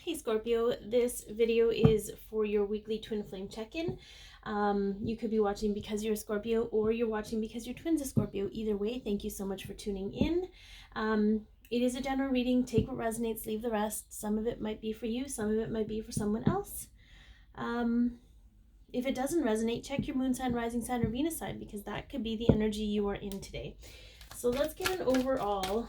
Hey Scorpio, this video is for your weekly twin flame check-in. You could be watching because you're a Scorpio, or you're watching because your twin's a Scorpio. Either way, thank you so much for tuning in. It is a general reading. Take what resonates, leave the rest. Some of it might be for you, some of it might be for someone else. If it doesn't resonate, check your moon sign, rising sign, or Venus sign, because that could be the energy you are in today. So let's get an overall.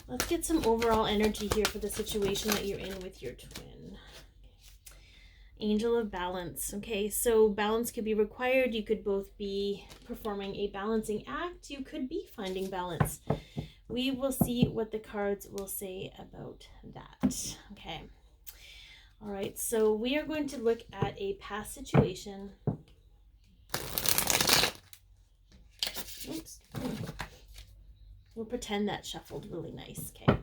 Let's get some overall energy here for the situation that you're in with your twin. Angel of balance. Okay, so balance could be required. You could both be performing a balancing act. You could be finding balance. We will see what the cards will say about that. Okay. All right, so we are going to look at a past situation. Oops. We'll pretend that shuffled really nice, okay?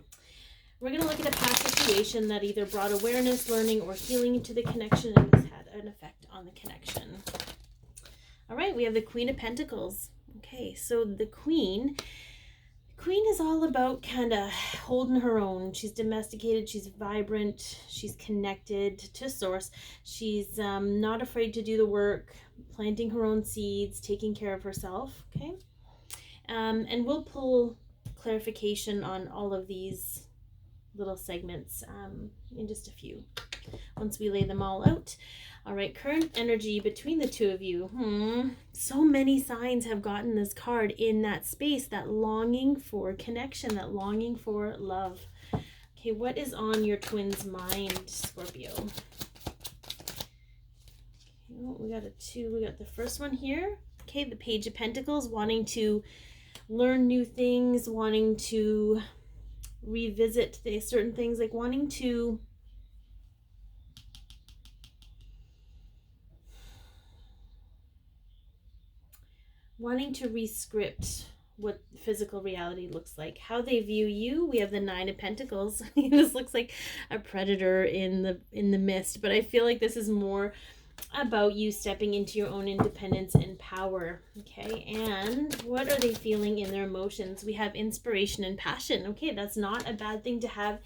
We're going to look at a past situation that either brought awareness, learning, or healing to the connection and has had an effect on the connection. All right, we have the Queen of Pentacles. Okay, so the Queen is all about kind of holding her own. She's domesticated, she's vibrant, she's connected to Source. She's not afraid to do the work, planting her own seeds, taking care of herself, okay? And we'll pull clarification on all of these little segments in just a few, once we lay them all out. All right, current energy between the two of you. So many signs have gotten this card in that space, that longing for connection, that longing for love. Okay, what is on your twin's mind, Scorpio? Okay, well, we got a 2. We got the first one here. Okay, the Page of Pentacles, wanting to learn new things, wanting to revisit certain things, like wanting to re-script what physical reality looks like, how they view you. We have the 9 of Pentacles. This looks like a predator in the mist, but I feel like this is more about you stepping into your own independence and power. Okay, and what are they feeling in their emotions? We have inspiration and passion. Okay, that's not a bad thing to have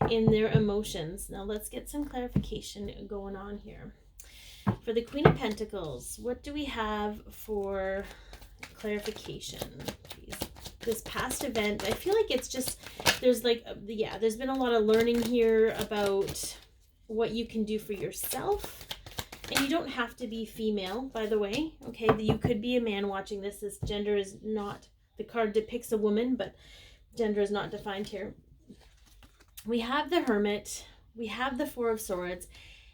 in their emotions. Now let's get some clarification going on here. For the Queen of Pentacles, what do we have for clarification, please? This past event, I feel like it's just, there's like, yeah, there's been a lot of learning here about what you can do for yourself. And you don't have to be female, by the way, okay? You could be a man watching this. This gender is not, the card depicts a woman, but gender is not defined here. We have the Hermit, we have the 4 of Swords,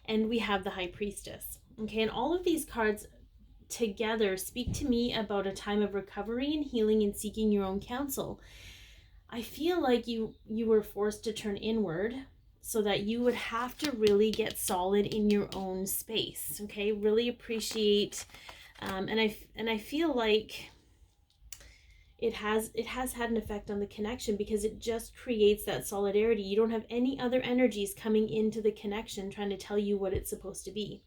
and we have the High Priestess, okay? And all of these cards together speak to me about a time of recovery and healing and seeking your own counsel. I feel like you were forced to turn inward, so that you would have to really get solid in your own space, okay? Really appreciate, and I feel like it has had an effect on the connection, because it just creates that solidarity. You don't have any other energies coming into the connection trying to tell you what it's supposed to be.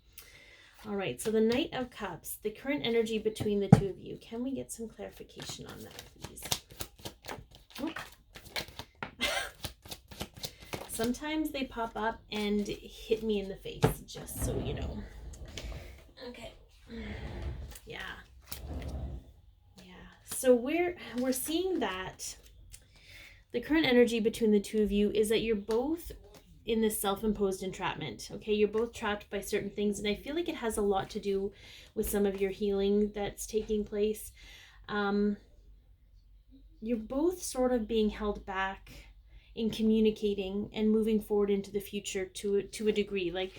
All right, so the Knight of Cups, the current energy between the two of you. Can we get some clarification on that, please? Oh. Sometimes they pop up and hit me in the face, just so you know. Okay. Yeah. So we're seeing that the current energy between the two of you is that you're both in this self-imposed entrapment. Okay, you're both trapped by certain things, and I feel like it has a lot to do with some of your healing that's taking place. You're both sort of being held back in communicating and moving forward into the future to a degree. Like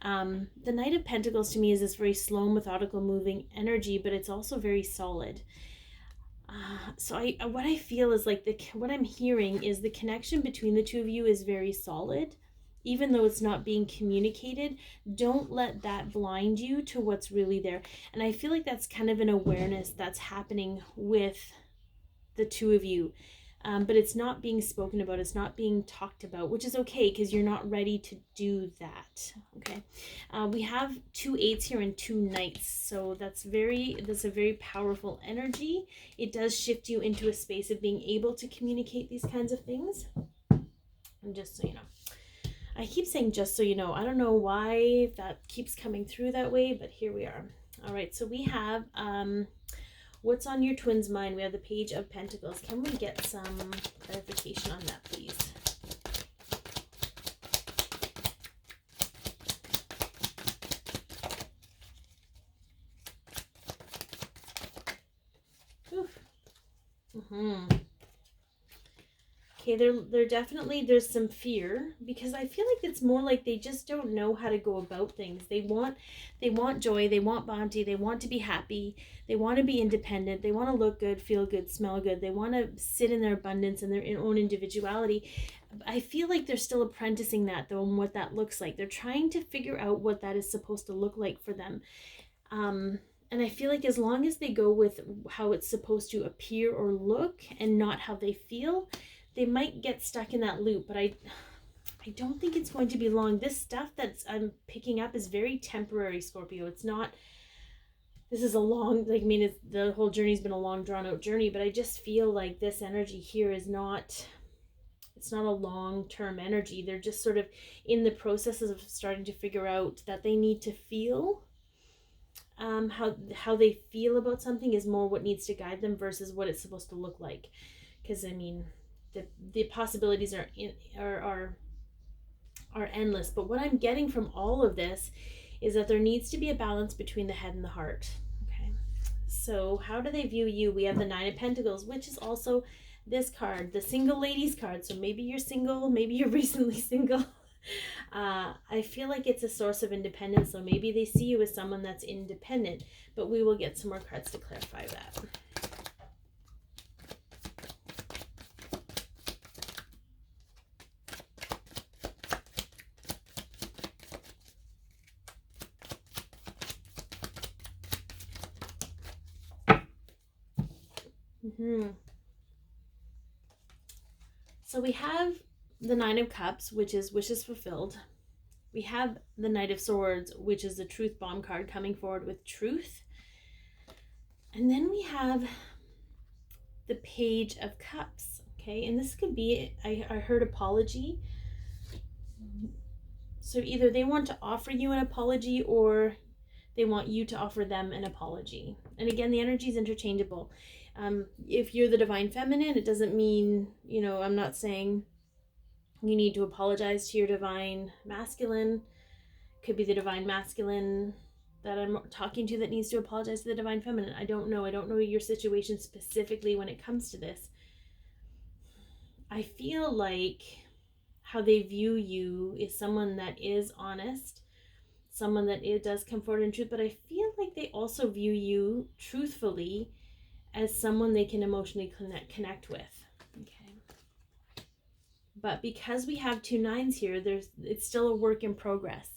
the Knight of Pentacles to me is this very slow, methodical, moving energy, but it's also very solid. So what I feel is like what I'm hearing is the connection between the two of you is very solid, even though it's not being communicated. Don't let that blind you to what's really there. And I feel like that's kind of an awareness that's happening with the two of you. But it's not being spoken about, it's not being talked about, which is okay, because you're not ready to do that. Okay, we have 2 8s here and 2 Knights, so that's a very powerful energy. It does shift you into a space of being able to communicate these kinds of things. And just so you know. I keep saying just so you know. I don't know why that keeps coming through that way, but here we are. All right, so we have what's on your twins' mind. We have the Page of Pentacles. Can we get some clarification on that, please? Oof. Okay, they're definitely, there's some fear, because I feel like it's more like they just don't know how to go about things. They want joy, they want bounty, they want to be happy, they want to be independent, they want to look good, feel good, smell good, they want to sit in their abundance and their own individuality. I feel like they're still apprenticing that, though, and what that looks like. They're trying to figure out what that is supposed to look like for them. And I feel like as long as they go with how it's supposed to appear or look and not how they feel, they might get stuck in that loop. But I don't think it's going to be long. This stuff that I'm picking up is very temporary, Scorpio. It's not, this is a long, like, I mean, the whole journey's been a long, drawn out journey, but I just feel like this energy here is not, it's not a long-term energy. They're just sort of in the processes of starting to figure out that they need to feel. How they feel about something is more what needs to guide them versus what it's supposed to look like. Because, I mean, the possibilities are endless. But what I'm getting from all of this is that there needs to be a balance between the head and the heart. Okay, so how do they view you? We have the Nine of Pentacles, which is also this card, the single ladies card. So maybe you're single, maybe you're recently single. I feel like it's a source of independence, so maybe they see you as someone that's independent, but we will get some more cards to clarify that. So we have the Nine of Cups, which is wishes fulfilled. We have the Knight of Swords, which is the truth bomb card, coming forward with truth. And then we have the Page of Cups. Okay, and this could be, I heard apology. So either they want to offer you an apology or they want you to offer them an apology. And again, the energy is interchangeable. If you're the divine feminine, it doesn't mean, you know, I'm not saying you need to apologize to your divine masculine. Could be the divine masculine that I'm talking to that needs to apologize to the divine feminine. I don't know. I don't know your situation specifically when it comes to this. I feel like how they view you is someone that is honest, someone that it does come forward in truth, but I feel like they also view you truthfully as someone they can emotionally connect with. Okay. But because we have two nines here, it's still a work in progress.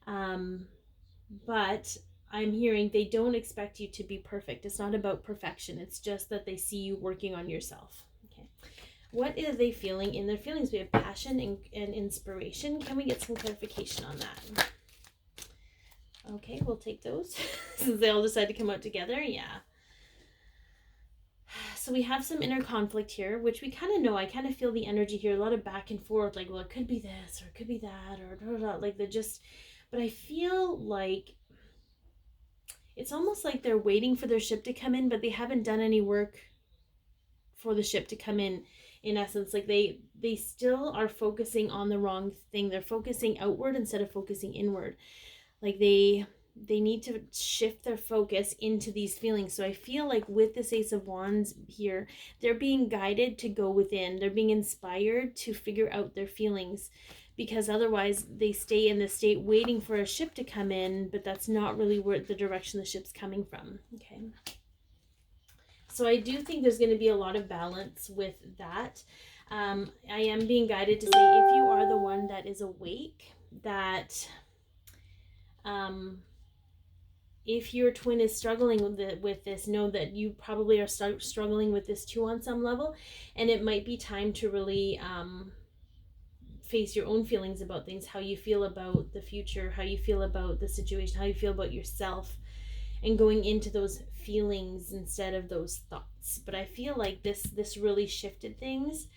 But I'm hearing they don't expect you to be perfect. It's not about perfection. It's just that they see you working on yourself. Okay. What are they feeling in their feelings? We have passion and inspiration. Can we get some clarification on that? Okay, we'll take those since they all decide to come out together. Yeah. So we have some inner conflict here, which we kind of know. I kind of feel the energy here, a lot of back and forth, like, well, it could be this or it could be that, or blah, blah, blah. Like they're just, but I feel like it's almost like they're waiting for their ship to come in, but they haven't done any work for the ship to come in essence. Like they still are focusing on the wrong thing. They're focusing outward instead of focusing inward. Like they need to shift their focus into these feelings. So I feel like with this Ace of Wands here, they're being guided to go within. They're being inspired to figure out their feelings, because otherwise they stay in this state waiting for a ship to come in, but that's not really where the direction the ship's coming from. Okay. So I do think there's going to be a lot of balance with that. I am being guided to say, if you are the one that is awake, that if your twin is struggling with this, know that you probably are struggling with this too on some level, and it might be time to really face your own feelings about things, how you feel about the future, how you feel about the situation, how you feel about yourself, and going into those feelings instead of those thoughts. But I feel like this really shifted things.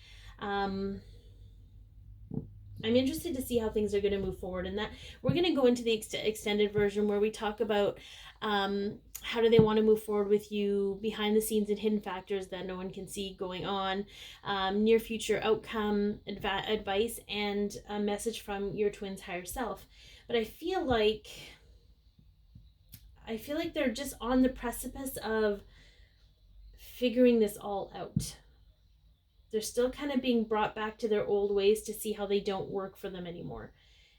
I'm interested to see how things are going to move forward, and that we're going to go into the extended version where we talk about how do they want to move forward with you, behind the scenes and hidden factors that no one can see going on, near future outcome advice, and a message from your twin's higher self. But I feel like they're just on the precipice of figuring this all out. They're still kind of being brought back to their old ways to see how they don't work for them anymore.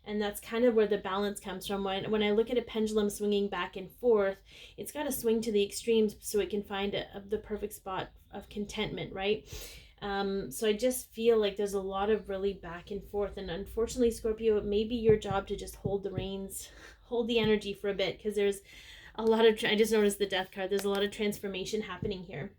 And that's kind of where the balance comes from. When I look at a pendulum swinging back and forth, it's got to swing to the extremes so it can find the perfect spot of contentment, right? So I just feel like there's a lot of really back and forth. And unfortunately, Scorpio, it may be your job to just hold the reins, hold the energy for a bit, because there's a lot of, I just noticed the death card, there's a lot of transformation happening here.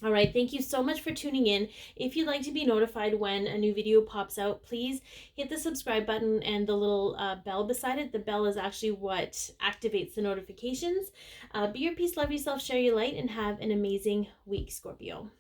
All right, thank you so much for tuning in. If you'd like to be notified when a new video pops out, please hit the subscribe button and the little bell beside it. The bell is actually what activates the notifications. Be your peace, love yourself, share your light, and have an amazing week, Scorpio.